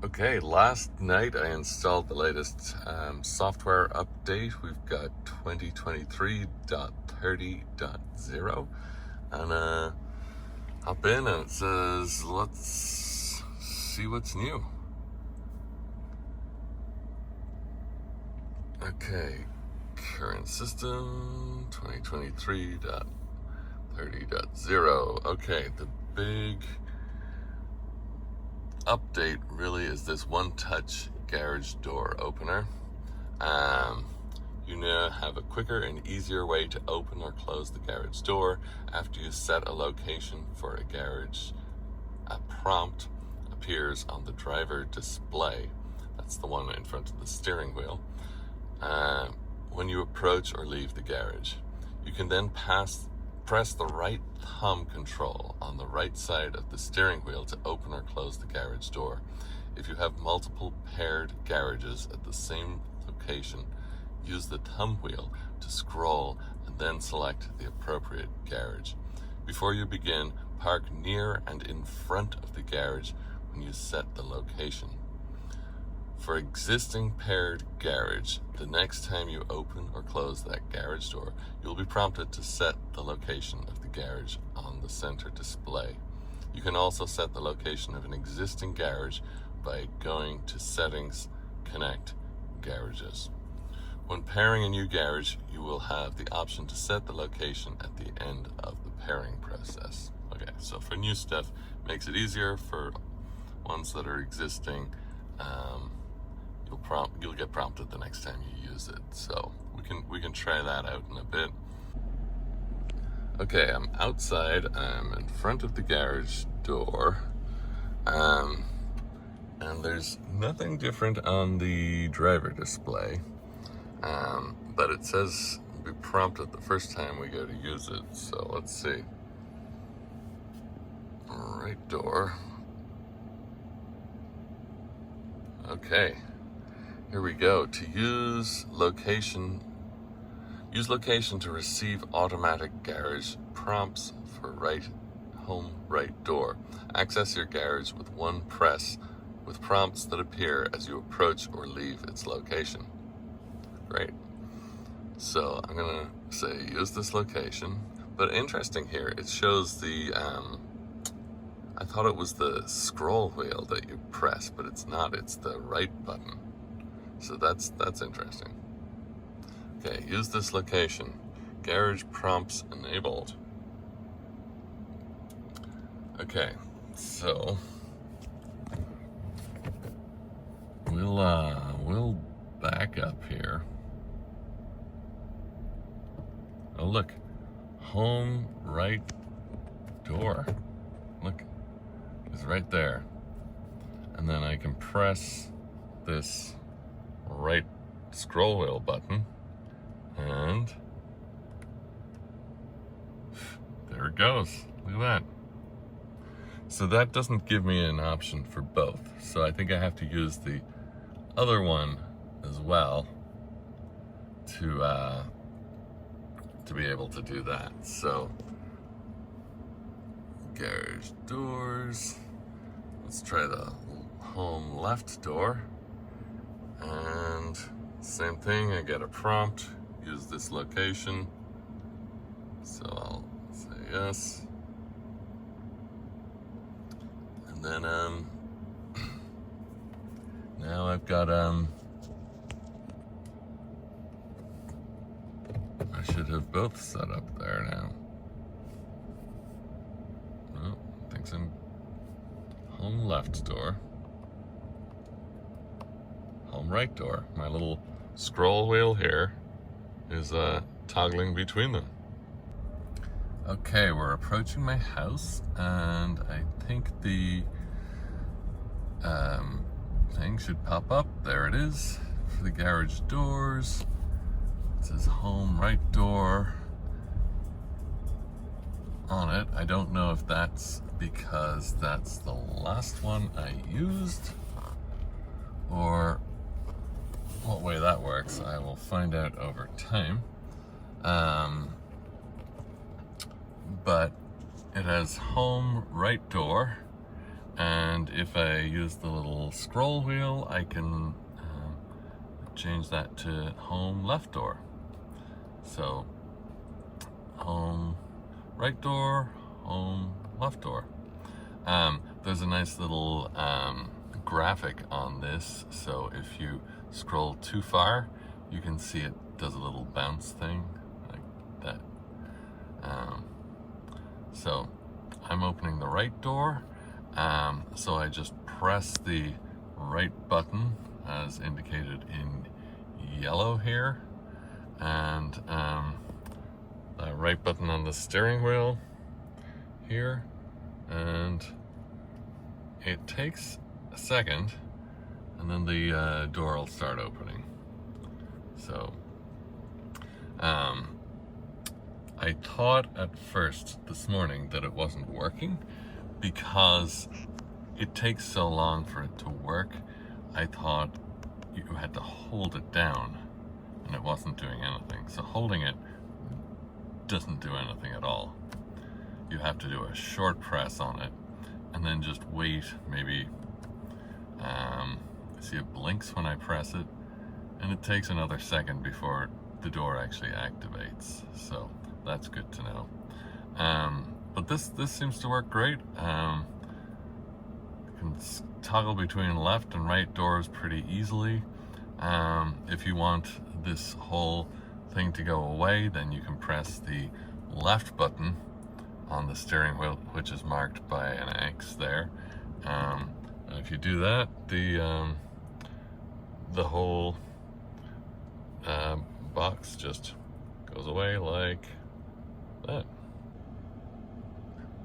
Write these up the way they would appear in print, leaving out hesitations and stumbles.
Okay, last night I installed the latest software update. We've got 2023.30.0 and hop in and it says, let's see what's new. Okay, current system 2023.30.0. Okay, the big update really is this one-touch garage door opener. You now have a quicker and easier way to open or close the garage door after you set a location for a garage. A prompt appears on the driver display. That's the one in front of the steering wheel. When you approach or leave the garage, you can then press the right thumb control on the right side of the steering wheel to open or close the garage door. If you have multiple paired garages at the same location, use the thumb wheel to scroll and then select the appropriate garage. Before you begin, park near and in front of the garage when you set the location. For existing paired garage, the next time you open or close that garage door, you'll be prompted to set the location of the garage on the center display. You can also set the location of an existing garage by going to Settings, Connect Garages. When pairing a new garage, you will have the option to set the location at the end of the pairing process. Okay, so for new stuff, makes it easier. For ones that are existing, you'll get prompted the next time you use it. So we can try that out in a bit. Okay, I'm outside. I'm in front of the garage door, and there's nothing different on the driver display. But it says we'll be prompted the first time we go to use it. So let's see. Right door. Okay. Here we go. To use location to receive automatic garage prompts for home right door. Access your garage with one press with prompts that appear as you approach or leave its location. Great. So I'm gonna say use this location, but interesting here, it shows the I thought it was the scroll wheel that you press, but it's not, it's the right button. So that's interesting. Okay, use this location. Garage prompts enabled. Okay, so we'll back up here. Oh look, home right door. Look, it's right there. And then I can press this right scroll wheel button and there it goes. Look at that. So that doesn't give me an option for both. So I think I have to use the other one as well to be able to do that. So garage doors. Let's try the home left door. And same thing, I get a prompt, use this location. So I'll say yes. And then now I've got I should have both set up there now. Oh, I think I'm home left door. Home right door. My little scroll wheel here is toggling between them. Okay, we're approaching my house, and I think the thing should pop up. There it is for the garage doors. It says home right door on it. I don't know if that's because that's the last one I used or what way that works. I will find out over time. But it has home right door And if I use the little scroll wheel, I can change that to home left door. So home right door, home left door. There's a nice little graphic on this, so if you scroll too far, you can see it does a little bounce thing like that. So I'm opening the right door, so I just press the right button as indicated in yellow here, and the right button on the steering wheel here, and it takes a second, and then the door will start opening. So I thought at first this morning that it wasn't working because it takes so long for it to work. I thought you had to hold it down and it wasn't doing anything. So holding it doesn't do anything at all. You have to do a short press on it and then just wait. Maybe see it blinks when I press it, and it takes another second before the door actually activates. So that's good to know. But this seems to work great. You can toggle between left and right doors pretty easily. If you want this whole thing to go away, then you can press the left button on the steering wheel, which is marked by an X there. And if you do that, the whole box just goes away like that.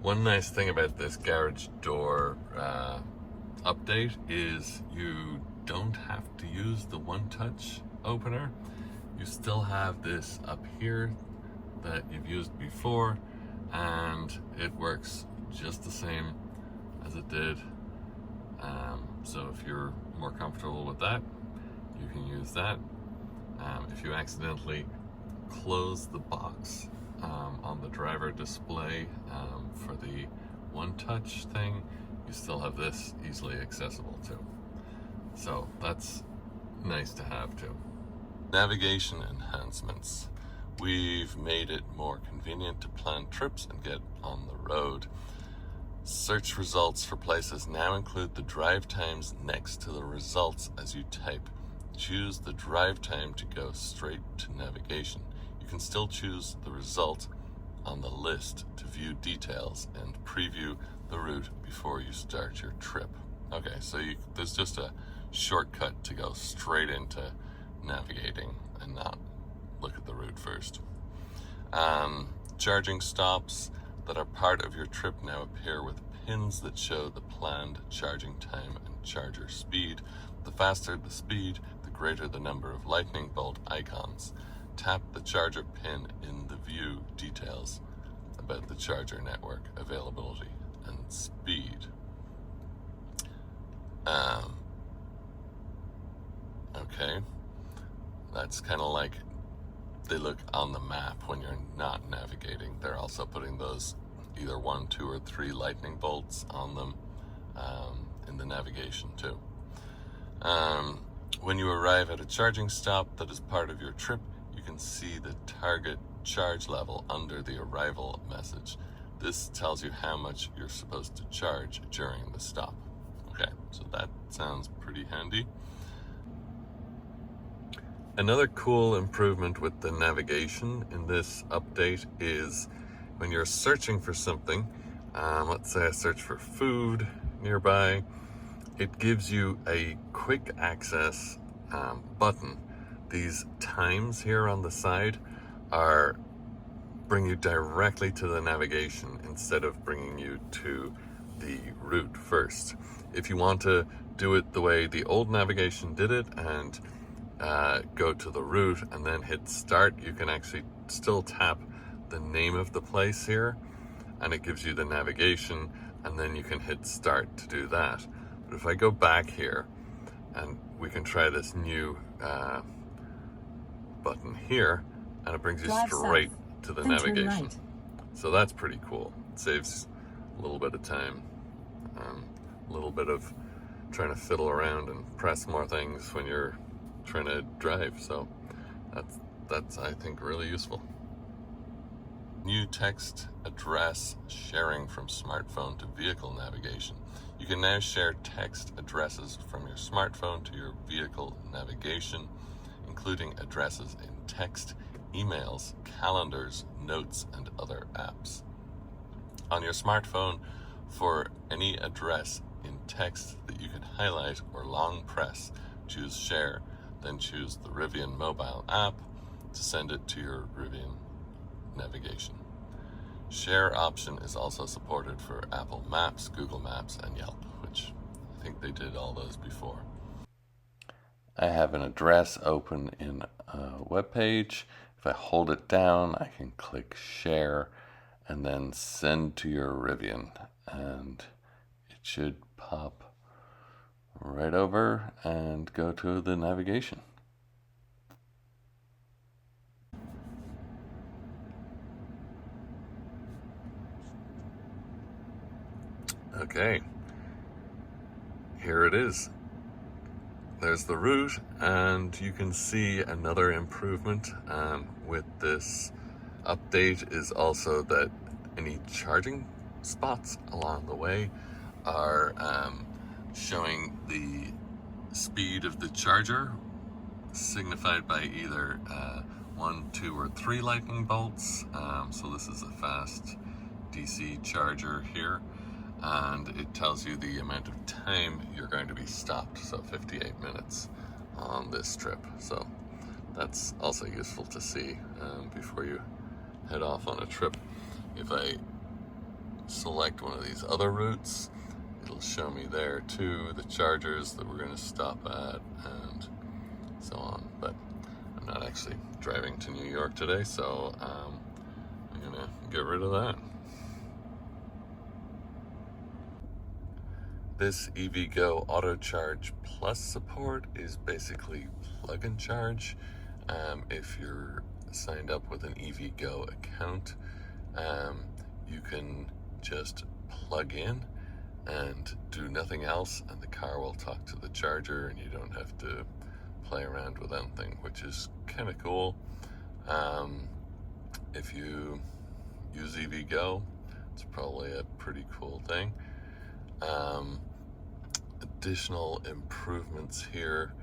One nice thing about this garage door update is you don't have to use the one-touch opener. You still have this up here that you've used before, and it works just the same as it did. So if you're more comfortable with that, you can use that. If you accidentally close the box on the driver display for the one-touch thing, you still have this easily accessible too. So that's nice to have too. Navigation enhancements. We've made it more convenient to plan trips and get on the road. Search results for places now include the drive times next to the results as you type. Choose the drive time to go straight to navigation. You can still choose the result on the list to view details and preview the route before you start your trip. Okay, so there's just a shortcut to go straight into navigating and not look at the route first. Charging stops that are part of your trip now appear with pins that show the planned charging time and charger speed. The faster the speed, the greater the number of lightning bolt icons. Tap the charger pin in the view details about the charger network availability and speed. Okay, that's kind of like they look on the map when you're not navigating. They're also putting those either 1, 2, or 3 lightning bolts on them in the navigation too. When you arrive at a charging stop that is part of your trip, you can see the target charge level under the arrival message. This tells you how much you're supposed to charge during the stop. Okay, so that sounds pretty handy. Another cool improvement with the navigation in this update is when you're searching for something, let's say I search for food nearby, it gives you a quick access button. These times here on the side bring you directly to the navigation instead of bringing you to the route first. If you want to do it the way the old navigation did it and go to the route and then hit start, you can actually still tap the name of the place here and it gives you the navigation, and then you can hit start to do that. But if I go back here and we can try this new button here, and it brings you straight to the navigation. So that's pretty cool. It saves a little bit of time. a little bit of trying to fiddle around and press more things when you're trying to drive. So that's I think really useful. New text address sharing from smartphone to vehicle navigation. You can now share text addresses from your smartphone to your vehicle navigation, including addresses in text, emails, calendars, notes, and other apps. On your smartphone, for any address in text that you can highlight or long press, choose Share, then choose the Rivian mobile app to send it to your Rivian navigation. Share option is also supported for Apple Maps, Google Maps, and Yelp, which I think they did all those before. I have an address open in a web page. If I hold it down, I can click Share and then Send to your Rivian, and it should pop right over and go to the navigation. Okay, here it is. There's the route, and you can see another improvement with this update is also that any charging spots along the way are showing the speed of the charger, signified by either 1, 2, or 3 lightning bolts. So this is a fast DC charger here, and it tells you the amount of time you're going to be stopped, so 58 minutes on this trip. So that's also useful to see before you head off on a trip. If I select one of these other routes, it'll show me there too the chargers that we're going to stop at and so on. But I'm not actually driving to New York today, so I'm going to get rid of that. This EVgo Autocharge Plus support is basically plug and charge. If you're signed up with an EVgo account, you can just plug in and do nothing else, and the car will talk to the charger, and you don't have to play around with anything, which is kind of cool. If you use EVgo, it's probably a pretty cool thing. Additional improvements here: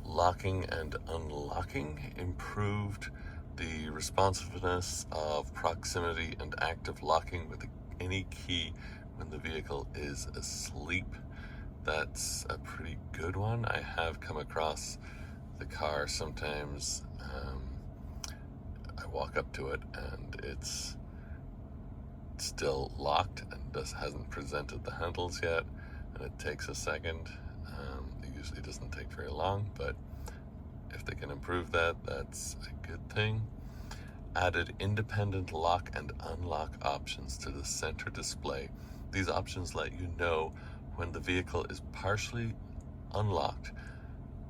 locking and unlocking improved, the responsiveness of proximity and active locking with any key when the vehicle is asleep. That's a pretty good one. I have come across the car sometimes. I walk up to it and it's still locked and hasn't presented the handles yet, and it takes a second. It usually doesn't take very long, but if they can improve that, that's a good thing. Added independent lock and unlock options to the center display. These options let you know when the vehicle is partially unlocked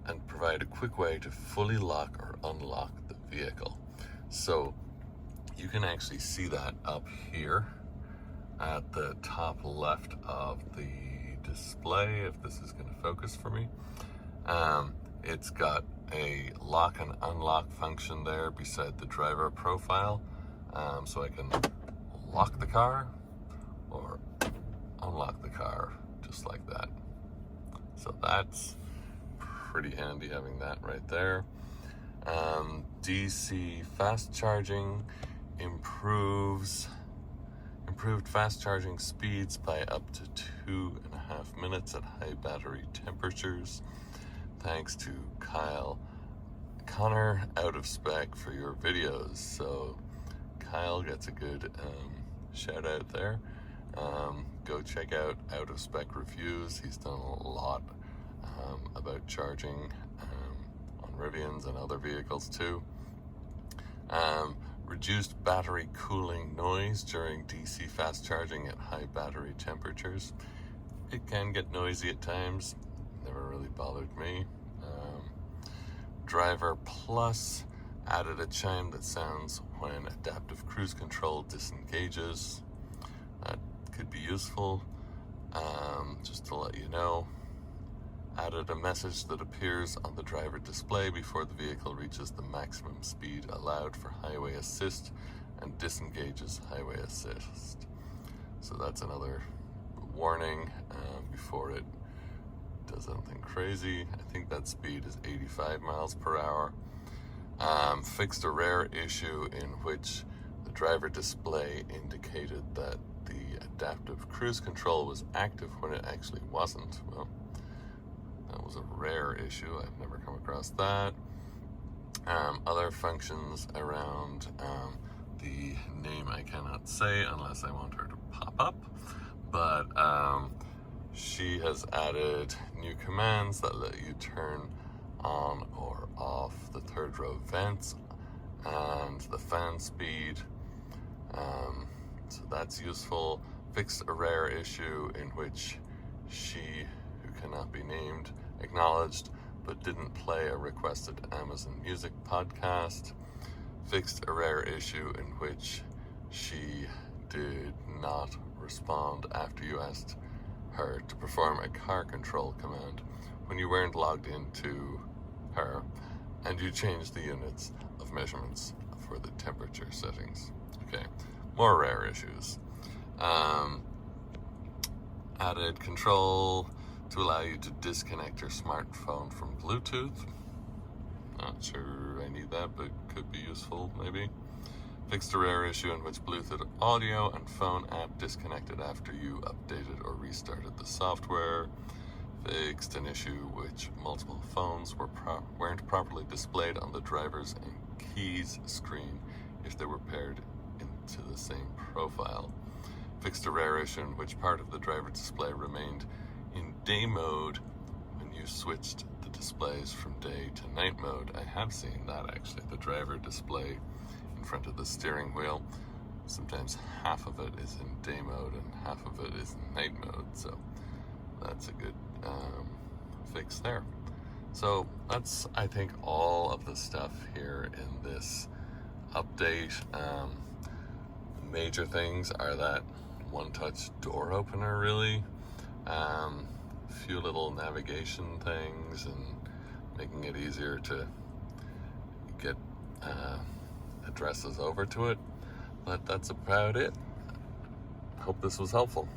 and provide a quick way to fully lock or unlock the vehicle. So you can actually see that up here at the top left of the display, if this is going to focus for me. It's got a lock and unlock function there beside the driver profile, so I can lock the car or unlock the car just like that. So that's pretty handy having that right there. DC fast charging improved fast charging speeds by up to 2.5 minutes at high battery temperatures, thanks to Kyle Connor, out of spec for your videos. So Kyle gets a good shout out there. Go check out of spec reviews. He's done a lot about charging on Rivians and other vehicles too. Reduced battery cooling noise during DC fast charging at high battery temperatures. It can get noisy at times, never really bothered me. Driver Plus added a chime that sounds when adaptive cruise control disengages. That could be useful. Just to let you know, added a message that appears on the driver display before the vehicle reaches the maximum speed allowed for highway assist and disengages highway assist. So that's another warning before it does anything crazy. I think that speed is 85 miles per hour. Fixed a rare issue in which the driver display indicated that the adaptive cruise control was active when it actually wasn't. Well, that was a rare issue. I've never come across that. Other functions around the name I cannot say unless I want her to pop up, but she has added new commands that let you turn on or off the third row vents and the fan speed, so that's useful. Fixed a rare issue in which she, who cannot be named, acknowledged but didn't play a requested Amazon Music podcast. Fixed a rare issue in which she did not respond after you asked her to perform a car control command when you weren't logged into her and you changed the units of measurements for the temperature settings. Okay, more rare issues. Added control to allow you to disconnect your smartphone from Bluetooth. Not sure I need that, but could be useful maybe. Fixed a rare issue in which Bluetooth audio and phone app disconnected after you updated or restarted the software. Fixed an issue which multiple phones weren't properly displayed on the driver's and keys screen if they were paired into the same profile. Fixed a rare issue in which part of the driver display remained in day mode when you switched the displays from day to night mode. I have seen that actually, the driver display in front of the steering wheel. Sometimes half of it is in day mode and half of it is in night mode, so that's a good fix there. So that's, I think, all of the stuff here in this update. Major things are that one-touch door opener, really, a few little navigation things and making it easier to get addresses over to it, but that's about it. Hope this was helpful.